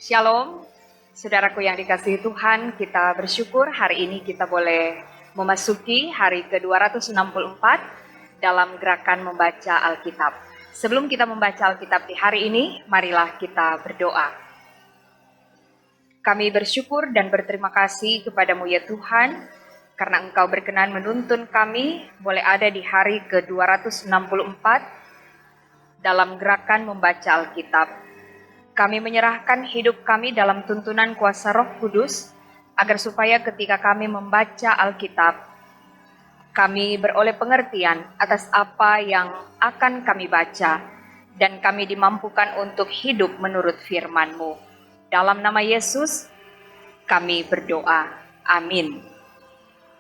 Shalom, saudaraku yang dikasihi Tuhan, kita bersyukur hari ini kita boleh memasuki hari ke-264 dalam gerakan membaca Alkitab. Sebelum kita membaca Alkitab di hari ini, marilah kita berdoa. Kami bersyukur dan berterima kasih kepadamu ya Tuhan, karena Engkau berkenan menuntun kami boleh ada di hari ke-264 dalam gerakan membaca Alkitab. Kami menyerahkan hidup kami dalam tuntunan kuasa Roh Kudus, agar supaya ketika kami membaca Alkitab, kami beroleh pengertian atas apa yang akan kami baca, dan kami dimampukan untuk hidup menurut firman-Mu. Dalam nama Yesus, kami berdoa. Amin.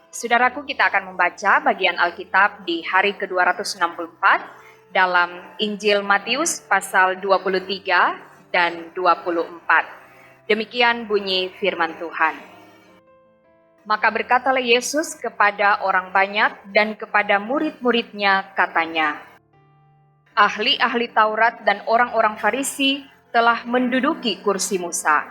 Saudaraku, kita akan membaca bagian Alkitab di hari ke-264 dalam Injil Matius pasal 23 dan 24. Demikian bunyi firman Tuhan. Maka berkatalah Yesus kepada orang banyak dan kepada murid-muridnya katanya, ahli-ahli Taurat dan orang-orang Farisi telah menduduki kursi Musa.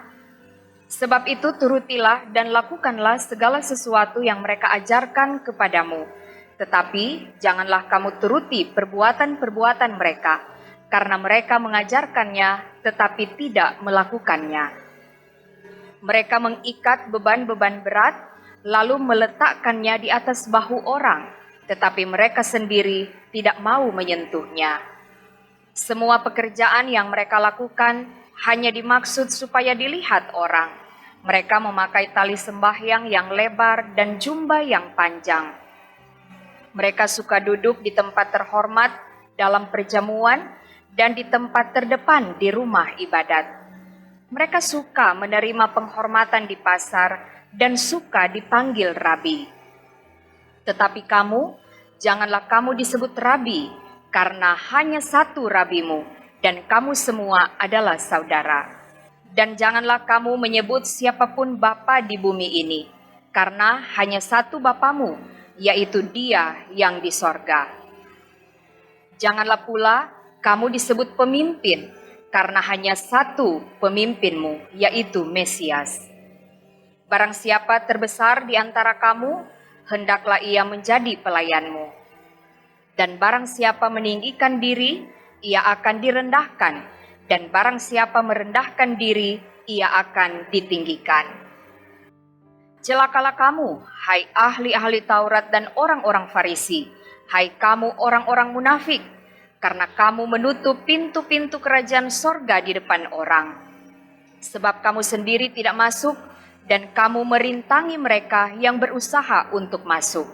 Sebab itu turutilah dan lakukanlah segala sesuatu yang mereka ajarkan kepadamu. Tetapi janganlah kamu turuti perbuatan-perbuatan mereka, karena mereka mengajarkannya tetapi tidak melakukannya. Mereka mengikat beban-beban berat, lalu meletakkannya di atas bahu orang, tetapi mereka sendiri tidak mau menyentuhnya. Semua pekerjaan yang mereka lakukan hanya dimaksud supaya dilihat orang. Mereka memakai tali sembahyang yang lebar dan jubah yang panjang. Mereka suka duduk di tempat terhormat dalam perjamuan dan di tempat terdepan di rumah ibadat. Mereka suka menerima penghormatan di pasar dan suka dipanggil rabi. Tetapi kamu, janganlah kamu disebut rabi, karena hanya satu rabimu, dan kamu semua adalah saudara. Dan janganlah kamu menyebut siapapun bapa di bumi ini, karena hanya satu bapamu, yaitu Dia yang di sorga. Janganlah pula kamu disebut pemimpin, karena hanya satu pemimpinmu, yaitu Mesias. Barang siapa terbesar di antara kamu, hendaklah ia menjadi pelayanmu. Dan barang siapa meninggikan diri, ia akan direndahkan. Dan barang siapa merendahkan diri, ia akan ditinggikan. Celakalah kamu, hai ahli-ahli Taurat dan orang-orang Farisi, hai kamu orang-orang munafik, karena kamu menutup pintu-pintu kerajaan sorga di depan orang. Sebab kamu sendiri tidak masuk, dan kamu merintangi mereka yang berusaha untuk masuk.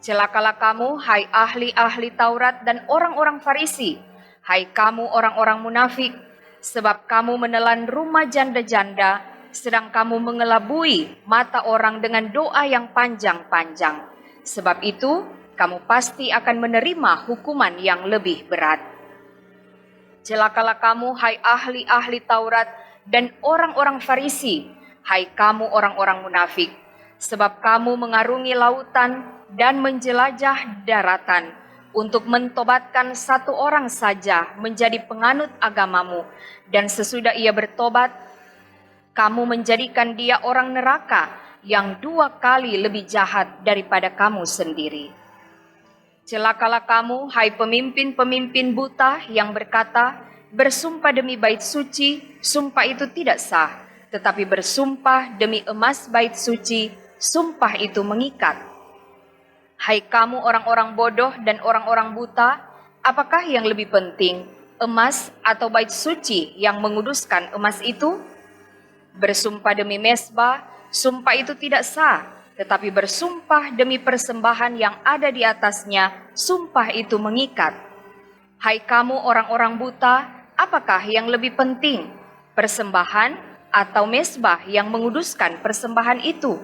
Celakalah kamu, hai ahli-ahli Taurat dan orang-orang Farisi, hai kamu orang-orang munafik, sebab kamu menelan rumah janda-janda, sedang kamu mengelabui mata orang dengan doa yang panjang-panjang. Sebab itu, kamu pasti akan menerima hukuman yang lebih berat. Celakalah kamu, hai ahli-ahli Taurat dan orang-orang Farisi, hai kamu orang-orang munafik, sebab kamu mengarungi lautan dan menjelajah daratan untuk mentobatkan satu orang saja menjadi penganut agamamu, dan sesudah ia bertobat, kamu menjadikan dia orang neraka yang 2 kali lebih jahat daripada kamu sendiri. Celakalah kamu, hai pemimpin-pemimpin buta yang berkata, bersumpah demi bait suci, sumpah itu tidak sah, tetapi bersumpah demi emas bait suci, sumpah itu mengikat. Hai kamu orang-orang bodoh dan orang-orang buta, apakah yang lebih penting, emas atau bait suci yang menguduskan emas itu? Bersumpah demi mezbah, sumpah itu tidak sah, tetapi bersumpah demi persembahan yang ada di atasnya, sumpah itu mengikat. Hai kamu orang-orang buta, apakah yang lebih penting, persembahan atau mezbah yang menguduskan persembahan itu?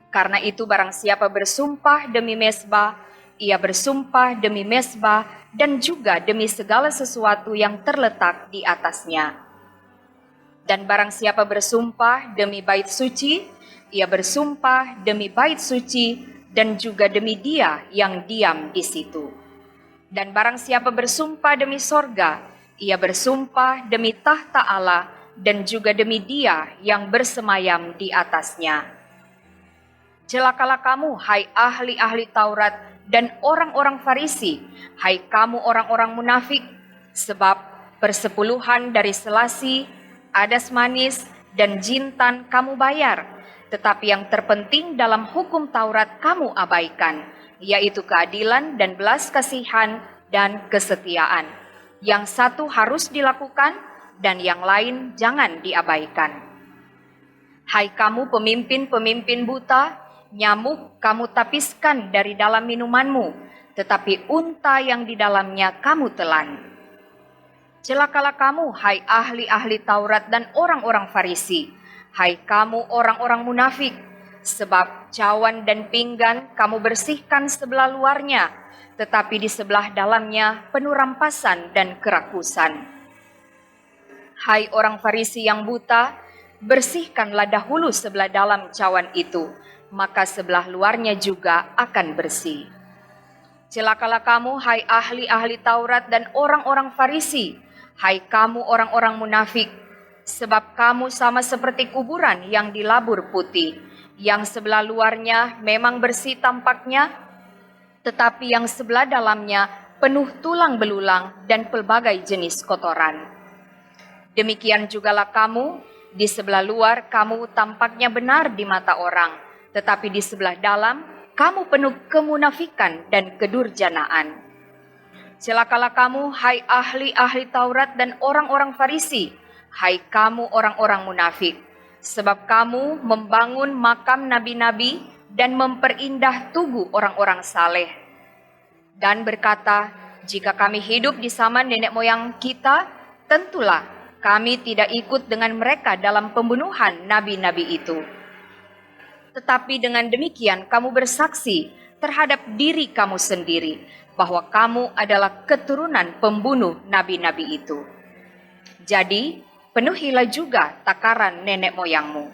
Karena itu barang siapa bersumpah demi mezbah, ia bersumpah demi mezbah dan juga demi segala sesuatu yang terletak di atasnya. Dan barang siapa bersumpah demi bait suci, ia bersumpah demi bait suci dan juga demi Dia yang diam di situ. Dan barang siapa bersumpah demi sorga, ia bersumpah demi tahta Allah dan juga demi Dia yang bersemayam di atasnya. Celakalah kamu, hai ahli-ahli Taurat dan orang-orang Farisi, hai kamu orang-orang munafik, sebab persepuluhan dari selasi, adas manis, dan jintan kamu bayar, tetapi yang terpenting dalam hukum Taurat kamu abaikan, yaitu keadilan dan belas kasihan dan kesetiaan. Yang satu harus dilakukan dan yang lain jangan diabaikan. Hai kamu pemimpin-pemimpin buta, nyamuk kamu tapiskan dari dalam minumanmu, tetapi unta yang di dalamnya kamu telan. Celakalah kamu, hai ahli-ahli Taurat dan orang-orang Farisi, hai kamu orang-orang munafik, sebab cawan dan pinggan kamu bersihkan sebelah luarnya, tetapi di sebelah dalamnya penuh rampasan dan kerakusan. Hai orang Farisi yang buta, bersihkanlah dahulu sebelah dalam cawan itu, maka sebelah luarnya juga akan bersih. Celakalah kamu, hai ahli-ahli Taurat dan orang-orang Farisi, hai kamu orang-orang munafik, sebab kamu sama seperti kuburan yang dilabur putih, yang sebelah luarnya memang bersih tampaknya, tetapi yang sebelah dalamnya penuh tulang belulang dan pelbagai jenis kotoran. Demikian jugalah kamu, di sebelah luar kamu tampaknya benar di mata orang, tetapi di sebelah dalam kamu penuh kemunafikan dan kedurjanaan. Celakalah kamu, hai ahli-ahli Taurat dan orang-orang Farisi, hai kamu orang-orang munafik, sebab kamu membangun makam nabi-nabi dan memperindah tugu orang-orang saleh. Dan berkata, jika kami hidup di zaman nenek moyang kita, tentulah kami tidak ikut dengan mereka dalam pembunuhan nabi-nabi itu. Tetapi dengan demikian kamu bersaksi terhadap diri kamu sendiri bahwa kamu adalah keturunan pembunuh nabi-nabi itu. Jadi, penuhilah juga takaran nenek moyangmu.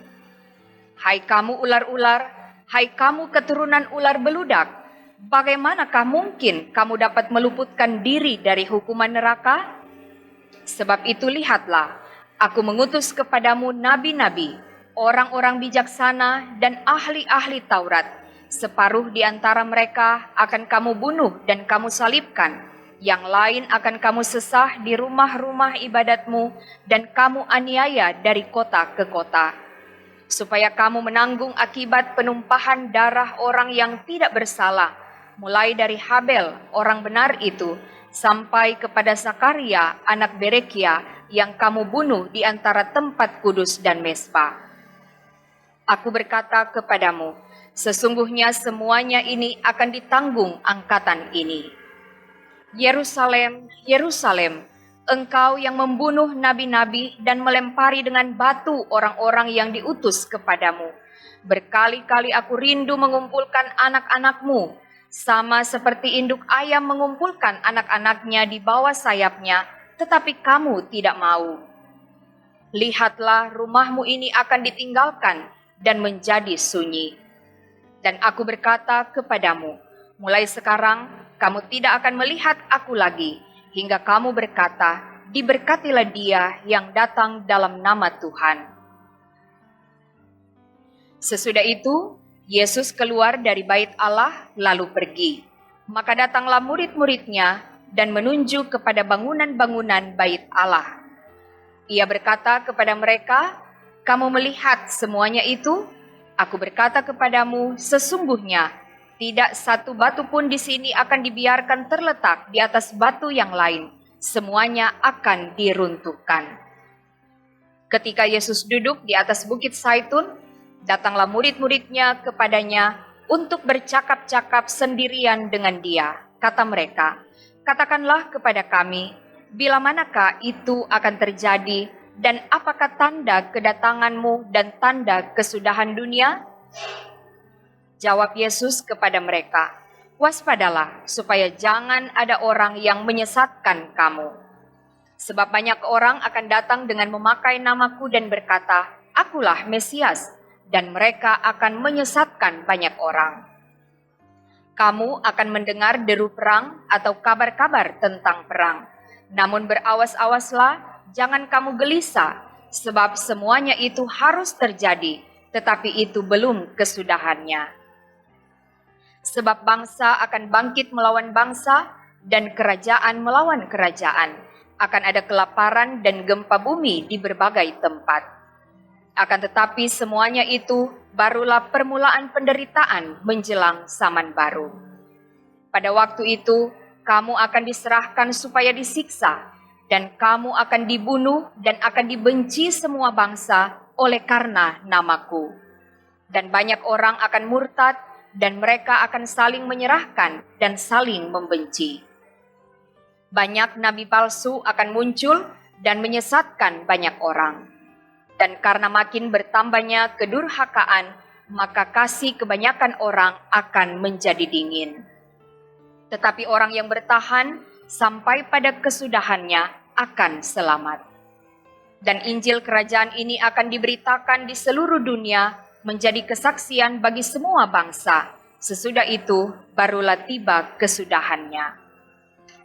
Hai kamu ular-ular, hai kamu keturunan ular beludak, bagaimanakah mungkin kamu dapat meluputkan diri dari hukuman neraka? Sebab itu lihatlah, aku mengutus kepadamu nabi-nabi, orang-orang bijaksana dan ahli-ahli Taurat. Separuh di antara mereka akan kamu bunuh dan kamu salibkan. Yang lain akan kamu sesah di rumah-rumah ibadatmu dan kamu aniaya dari kota ke kota. Supaya kamu menanggung akibat penumpahan darah orang yang tidak bersalah, mulai dari Habel, orang benar itu, sampai kepada Zakaria, anak Berekia, yang kamu bunuh di antara tempat kudus dan mesbah. Aku berkata kepadamu, sesungguhnya semuanya ini akan ditanggung angkatan ini. Yerusalem, Yerusalem, engkau yang membunuh nabi-nabi dan melempari dengan batu orang-orang yang diutus kepadamu. Berkali-kali aku rindu mengumpulkan anak-anakmu, sama seperti induk ayam mengumpulkan anak-anaknya di bawah sayapnya, tetapi kamu tidak mau. Lihatlah, rumahmu ini akan ditinggalkan dan menjadi sunyi. Dan aku berkata kepadamu, mulai sekarang kamu tidak akan melihat aku lagi, hingga kamu berkata, diberkatilah dia yang datang dalam nama Tuhan. Sesudah itu, Yesus keluar dari bait Allah lalu pergi. Maka datanglah murid-muridnya dan menunjuk kepada bangunan-bangunan bait Allah. Ia berkata kepada mereka, kamu melihat semuanya itu? Aku berkata kepadamu, sesungguhnya tidak satu batu pun di sini akan dibiarkan terletak di atas batu yang lain. Semuanya akan diruntuhkan. Ketika Yesus duduk di atas bukit Zaitun, datanglah murid-muridnya kepadanya untuk bercakap-cakap sendirian dengan dia. Kata mereka, katakanlah kepada kami, bila manakah itu akan terjadi, dan apakah tanda kedatanganmu dan tanda kesudahan dunia? Jawab Yesus kepada mereka, waspadalah supaya jangan ada orang yang menyesatkan kamu. Sebab banyak orang akan datang dengan memakai namaku dan berkata, akulah Mesias, dan mereka akan menyesatkan banyak orang. Kamu akan mendengar deru perang atau kabar-kabar tentang perang. Namun berawas-awaslah, jangan kamu gelisah, sebab semuanya itu harus terjadi, tetapi itu belum kesudahannya. Sebab bangsa akan bangkit melawan bangsa, dan kerajaan melawan kerajaan. Akan ada kelaparan dan gempa bumi di berbagai tempat. Akan tetapi semuanya itu barulah permulaan penderitaan menjelang zaman baru. Pada waktu itu, kamu akan diserahkan supaya disiksa, dan kamu akan dibunuh dan akan dibenci semua bangsa oleh karena namaku. Dan banyak orang akan murtad, dan mereka akan saling menyerahkan dan saling membenci. Banyak nabi palsu akan muncul dan menyesatkan banyak orang. Dan karena makin bertambahnya kedurhakaan, maka kasih kebanyakan orang akan menjadi dingin. Tetapi orang yang bertahan sampai pada kesudahannya akan selamat. Dan Injil kerajaan ini akan diberitakan di seluruh dunia menjadi kesaksian bagi semua bangsa. Sesudah itu barulah tiba kesudahannya.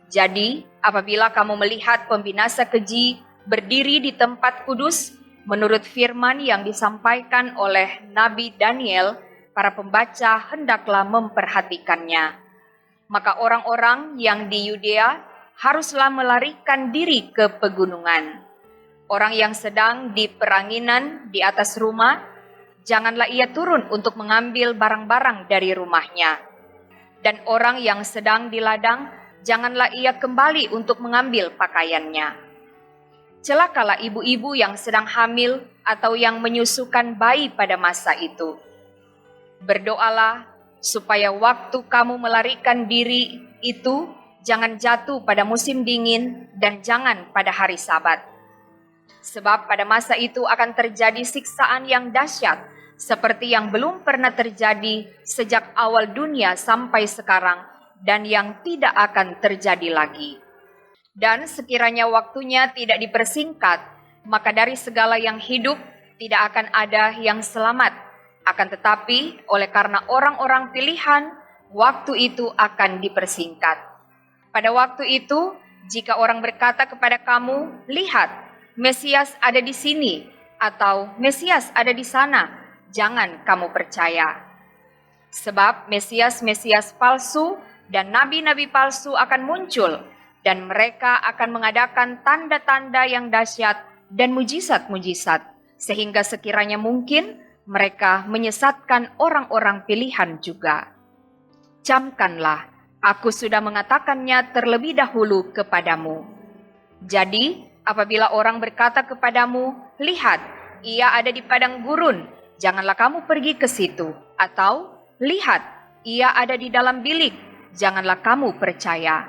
Jadi, apabila kamu melihat pembinasa keji berdiri di tempat kudus, menurut firman yang disampaikan oleh Nabi Daniel, para pembaca hendaklah memperhatikannya. Maka orang-orang yang di Yudea haruslah melarikan diri ke pegunungan. Orang yang sedang di peranginan di atas rumah, janganlah ia turun untuk mengambil barang-barang dari rumahnya. Dan orang yang sedang di ladang, janganlah ia kembali untuk mengambil pakaiannya. Celakalah ibu-ibu yang sedang hamil atau yang menyusukan bayi pada masa itu. Berdoalah supaya waktu kamu melarikan diri itu jangan jatuh pada musim dingin dan jangan pada hari Sabat. Sebab pada masa itu akan terjadi siksaan yang dahsyat seperti yang belum pernah terjadi sejak awal dunia sampai sekarang dan yang tidak akan terjadi lagi. Dan sekiranya waktunya tidak dipersingkat, maka dari segala yang hidup tidak akan ada yang selamat. Akan tetapi oleh karena orang-orang pilihan, waktu itu akan dipersingkat. Pada waktu itu, jika orang berkata kepada kamu, lihat, Mesias ada di sini, atau Mesias ada di sana, jangan kamu percaya. Sebab Mesias-Mesias palsu dan nabi-nabi palsu akan muncul, dan mereka akan mengadakan tanda-tanda yang dahsyat dan mujizat-mujizat, sehingga sekiranya mungkin mereka menyesatkan orang-orang pilihan juga. Camkanlah, aku sudah mengatakannya terlebih dahulu kepadamu. Jadi, apabila orang berkata kepadamu, lihat, ia ada di padang gurun, janganlah kamu pergi ke situ. Atau, lihat, ia ada di dalam bilik, janganlah kamu percaya.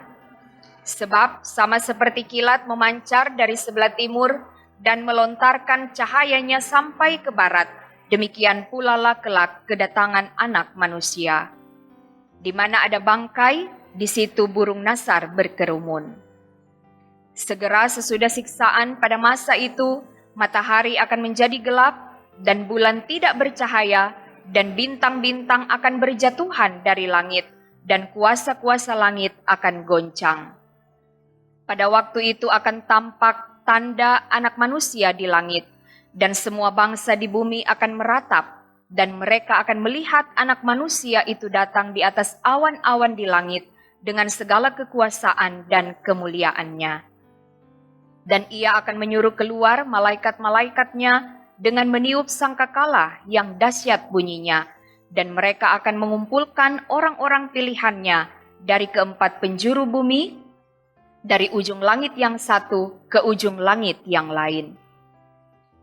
Sebab sama seperti kilat memancar dari sebelah timur dan melontarkan cahayanya sampai ke barat, demikian pula lah kelak kedatangan Anak Manusia. Di mana ada bangkai, di situ burung nasar berkerumun. Segera sesudah siksaan pada masa itu, matahari akan menjadi gelap dan bulan tidak bercahaya dan bintang-bintang akan berjatuhan dari langit dan kuasa-kuasa langit akan goncang. Pada waktu itu akan tampak tanda Anak Manusia di langit, dan semua bangsa di bumi akan meratap, dan mereka akan melihat Anak Manusia itu datang di atas awan-awan di langit dengan segala kekuasaan dan kemuliaannya. Dan ia akan menyuruh keluar malaikat-malaikatnya dengan meniup sangkakala yang dahsyat bunyinya, dan mereka akan mengumpulkan orang-orang pilihannya dari keempat penjuru bumi, dari ujung langit yang satu ke ujung langit yang lain.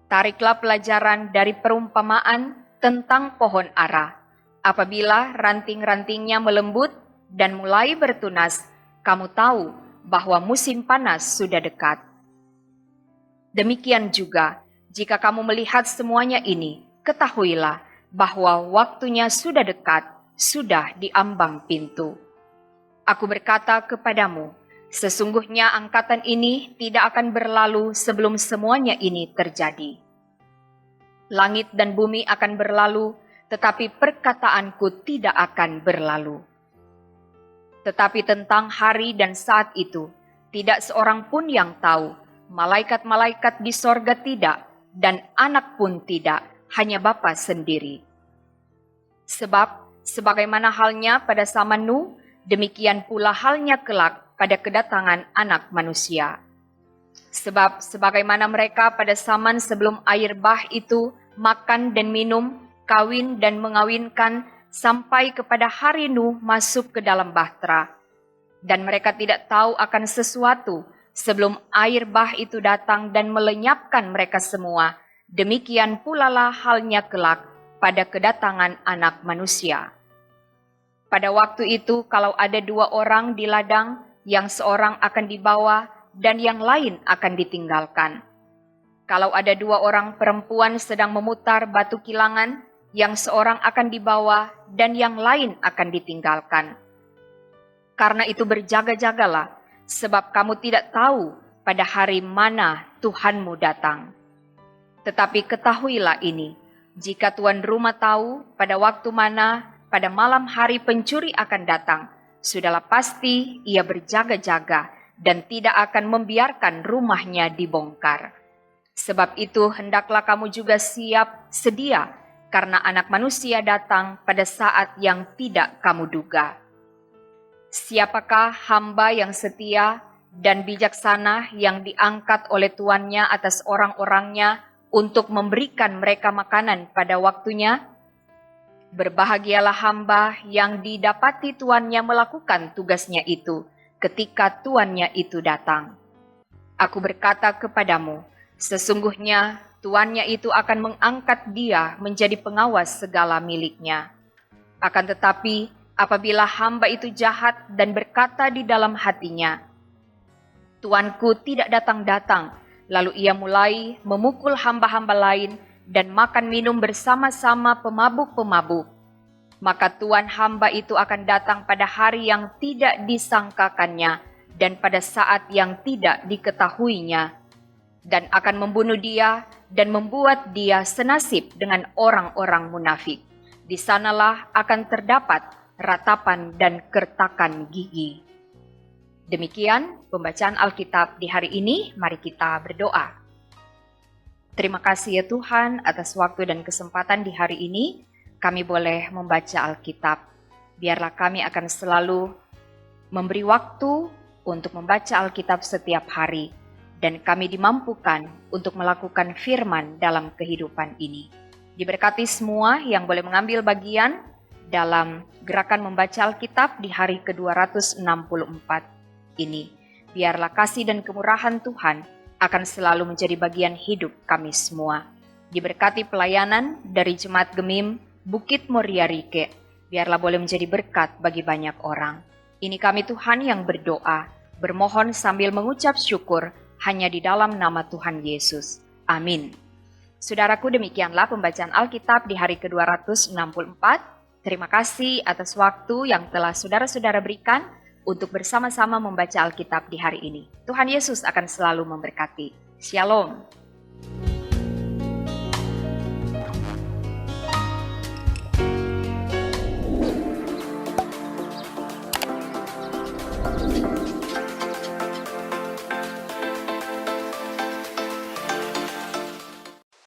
Tariklah pelajaran dari perumpamaan tentang pohon ara. Apabila ranting-rantingnya melembut dan mulai bertunas, kamu tahu bahwa musim panas sudah dekat. Demikian juga, jika kamu melihat semuanya ini, ketahuilah bahwa waktunya sudah dekat, sudah di ambang pintu. Aku berkata kepadamu, sesungguhnya angkatan ini tidak akan berlalu sebelum semuanya ini terjadi. Langit dan bumi akan berlalu, tetapi perkataanku tidak akan berlalu. Tetapi tentang hari dan saat itu, tidak seorang pun yang tahu, malaikat-malaikat di sorga tidak, dan anak pun tidak, hanya Bapa sendiri. Sebab, sebagaimana halnya pada zaman Nuh, demikian pula halnya kelak pada kedatangan anak manusia. Sebab, sebagaimana mereka pada zaman sebelum air bah itu makan dan minum, kawin dan mengawinkan, sampai kepada hari Nuh masuk ke dalam bahtera. Dan mereka tidak tahu akan sesuatu sebelum air bah itu datang dan melenyapkan mereka semua. Demikian pula lah halnya kelak pada kedatangan anak manusia. Pada waktu itu kalau ada 2 orang di ladang, yang seorang akan dibawa dan yang lain akan ditinggalkan. Kalau ada 2 orang perempuan sedang memutar batu kilangan, yang seorang akan dibawa dan yang lain akan ditinggalkan. Karena itu berjaga-jagalah, sebab kamu tidak tahu pada hari mana Tuhanmu datang. Tetapi ketahuilah ini, jika tuan rumah tahu pada waktu mana pada malam hari pencuri akan datang, sudahlah pasti ia berjaga-jaga dan tidak akan membiarkan rumahnya dibongkar. Sebab itu hendaklah kamu juga siap sedia, karena anak manusia datang pada saat yang tidak kamu duga. Siapakah hamba yang setia dan bijaksana yang diangkat oleh tuannya atas orang-orangnya untuk memberikan mereka makanan pada waktunya? Berbahagialah hamba yang didapati tuannya melakukan tugasnya itu ketika tuannya itu datang. Aku berkata kepadamu, sesungguhnya tuannya itu akan mengangkat dia menjadi pengawas segala miliknya. Akan tetapi, apabila hamba itu jahat dan berkata di dalam hatinya, Tuanku tidak datang-datang, lalu ia mulai memukul hamba-hamba lain dan makan minum bersama-sama pemabuk-pemabuk, maka tuan hamba itu akan datang pada hari yang tidak disangkakannya dan pada saat yang tidak diketahuinya, dan akan membunuh dia dan membuat dia senasib dengan orang-orang munafik. Di sanalah akan terdapat ratapan dan kertakan gigi. Demikian pembacaan Alkitab di hari ini. Mari kita berdoa. Terima kasih ya Tuhan atas waktu dan kesempatan di hari ini kami boleh membaca Alkitab. Biarlah kami akan selalu memberi waktu untuk membaca Alkitab setiap hari, dan kami dimampukan untuk melakukan firman dalam kehidupan ini. Diberkati semua yang boleh mengambil bagian dalam gerakan membaca Alkitab di hari ke-264 ini. Biarlah kasih dan kemurahan Tuhan akan selalu menjadi bagian hidup kami semua. Diberkati pelayanan dari Jemaat Gemim Bukit Muria Rike, biarlah boleh menjadi berkat bagi banyak orang. Ini kami Tuhan yang berdoa, bermohon sambil mengucap syukur hanya di dalam nama Tuhan Yesus. Amin. Saudaraku, demikianlah pembacaan Alkitab di hari ke-264. Terima kasih atas waktu yang telah saudara-saudara berikan untuk bersama-sama membaca Alkitab di hari ini. Tuhan Yesus akan selalu memberkati. Shalom.